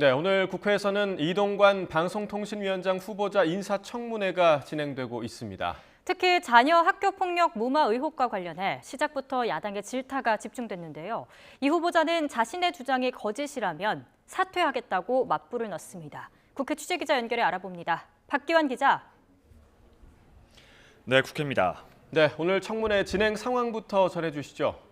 네, 오늘 국회에서는 이동관 방송통신위원장 후보자 인사청문회가 진행되고 있습니다. 특히 자녀 학교폭력 무마 의혹과 관련해 시작부터 야당의 질타가 집중됐는데요. 이 후보자는 자신의 주장이 거짓이라면 사퇴하겠다고 맞불을 놨습니다. 국회 취재기자 연결해 알아봅니다. 박기환 기자. 네, 국회입니다. 네, 오늘 청문회 진행 상황부터 전해주시죠.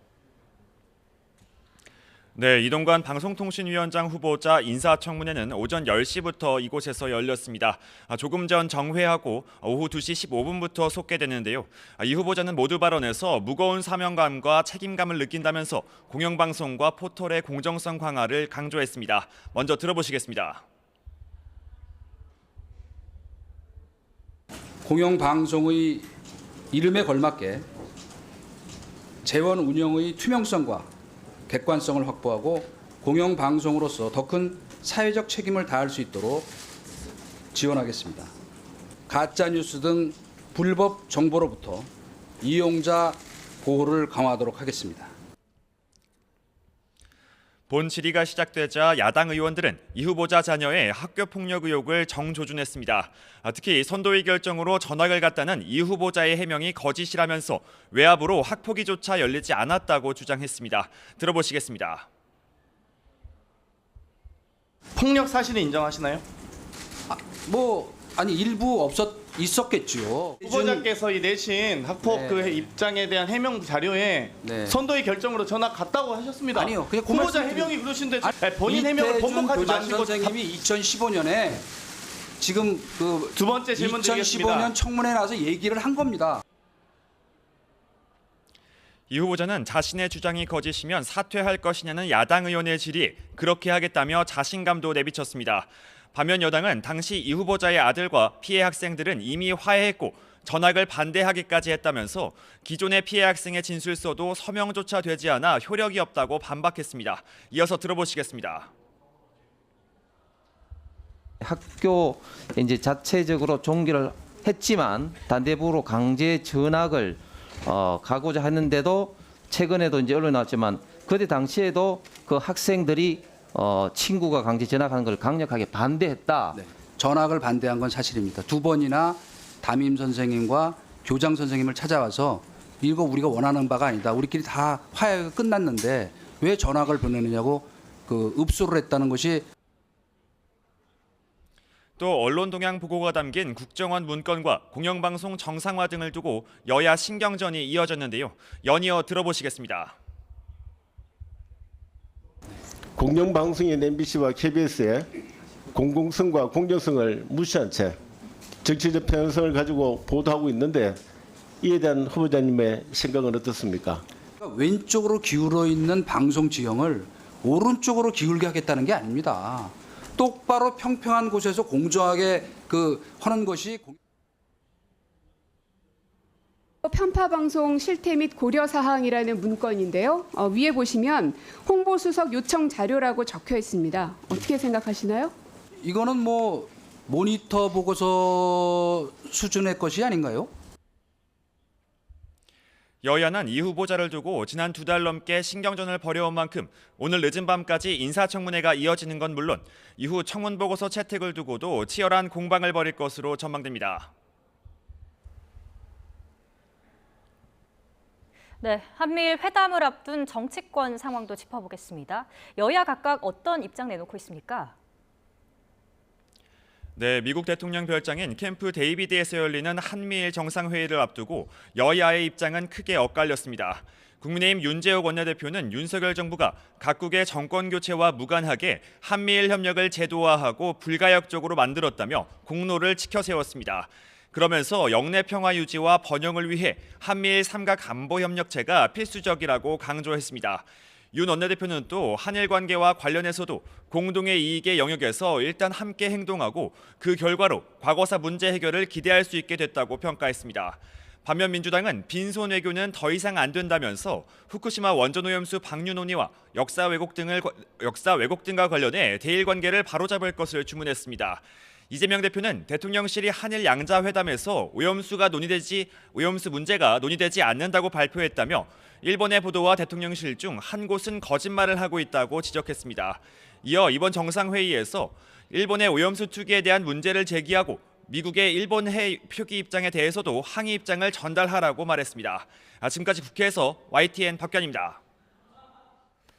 네, 이동관 방송통신위원장 후보자 인사청문회는 오전 10시부터 이곳에서 열렸습니다. 조금 전 정회하고 오후 2시 15분부터 속개됐는데요. 이 후보자는 모두 발언에서 무거운 사명감과 책임감을 느낀다면서 공영방송과 포털의 공정성 강화를 강조했습니다. 먼저 들어보시겠습니다. 공영방송의 이름에 걸맞게 재원 운영의 투명성과 객관성을 확보하고 공영방송으로서 더 큰 사회적 책임을 다할 수 있도록 지원하겠습니다. 가짜뉴스 등 불법 정보로부터 이용자 보호를 강화하도록 하겠습니다. 본 질의가 시작되자 야당 의원들은 이 후보자 자녀의 학교폭력 의혹을 정조준했습니다. 특히 선도위 결정으로 전학을 갔다는 이 후보자의 해명이 거짓이라면서 외압으로 학폭위조차 열리지 않았다고 주장했습니다. 들어보시겠습니다. 폭력 사실을 인정하시나요? 일부 있었겠죠. 후보자께서 이 내신 학폭 네. 그 입장에 대한 해명 자료에 네. 선도의 결정으로 전학 갔다고 하셨습니다. 아니요, 그냥 그 후보자 말씀 해명이 그러신데 본인 해명을 이태준 번복하지 교장 마시고 선생님이 2015년에 지금 그 두 번째 질문 드리겠습니다. 2015년 청문회 나서 얘기를 한 겁니다. 이 후보자는 자신의 주장이 거짓이면 사퇴할 것이냐는 야당 의원의 질의에 그렇게 하겠다며 자신감도 내비쳤습니다. 반면 여당은 당시 이 후보자의 아들과 피해 학생들은 이미 화해했고 전학을 반대하기까지 했다면서 기존의 피해 학생의 진술서도 서명조차 되지 않아 효력이 없다고 반박했습니다. 이어서 들어보시겠습니다. 학교 이제 자체적으로 종결을 했지만 단대부로 강제 전학을 가고자 했는데도 최근에도 이제 언론에 나왔지만 그때 당시에도 그 학생들이 친구가 강제 전학하는 걸 강력하게 반대했다. 네. 전학을 반대한 건 사실입니다. 2번이나 담임 선생님과 교장 선생님을 찾아와서 이거 우리가 원하는 바가 아니다. 우리끼리 다 화해가 끝났는데 왜 전학을 보내느냐고 읍소를 했다는 것이. 또 언론 동향 보고가 담긴 국정원 문건과 공영방송 정상화 등을 두고 여야 신경전이 이어졌는데요. 연이어 들어보시겠습니다. 공영방송인 MBC와 KBS의 공공성과 공정성을 무시한 채 정치적 편성을 가지고 보도하고 있는데 이에 대한 후보자님의 생각은 어떻습니까? 왼쪽으로 기울어 있는 방송 지형을 오른쪽으로 기울게 하겠다는 게 아닙니다. 똑바로 평평한 곳에서 공정하게 하는 것이. 편파방송 실태 및 고려사항이라는 문건인데요. 위에 보시면 홍보수석 요청 자료라고 적혀 있습니다. 어떻게 생각하시나요? 이거는 모니터 보고서 수준의 것이 아닌가요? 여야는 이 후보자를 두고 지난 2달 넘게 신경전을 벌여온 만큼 오늘 늦은 밤까지 인사청문회가 이어지는 건 물론 이후 청문보고서 채택을 두고도 치열한 공방을 벌일 것으로 전망됩니다. 네, 한미일 회담을 앞둔 정치권 상황도 짚어보겠습니다. 여야 각각 어떤 입장 내놓고 있습니까? 네, 미국 대통령 별장인 캠프 데이비드에서 열리는 한미일 정상회의를 앞두고 여야의 입장은 크게 엇갈렸습니다. 국민의힘 윤재욱 원내대표는 윤석열 정부가 각국의 정권 교체와 무관하게 한미일 협력을 제도화하고 불가역적으로 만들었다며 공로를 치켜세웠습니다. 그러면서 영내 평화 유지와 번영을 위해 한미일 삼각 안보 협력체가 필수적이라고 강조했습니다. 윤 원내대표는 또 한일 관계와 관련해서도 공동의 이익의 영역에서 일단 함께 행동하고 그 결과로 과거사 문제 해결을 기대할 수 있게 됐다고 평가했습니다. 반면 민주당은 빈손 외교는 더 이상 안 된다면서 후쿠시마 원전오염수 방류 논의와 역사 왜곡 등과 관련해 대일 관계를 바로잡을 것을 주문했습니다. 이재명 대표는 대통령실이 한일 양자회담에서 오염수 문제가 논의되지 않는다고 발표했다며 일본의 보도와 대통령실 중 한 곳은 거짓말을 하고 있다고 지적했습니다. 이어 이번 정상회의에서 일본의 오염수 투기에 대한 문제를 제기하고 미국의 일본 해 표기 입장에 대해서도 항의 입장을 전달하라고 말했습니다. 지금까지 국회에서 YTN 박견입니다.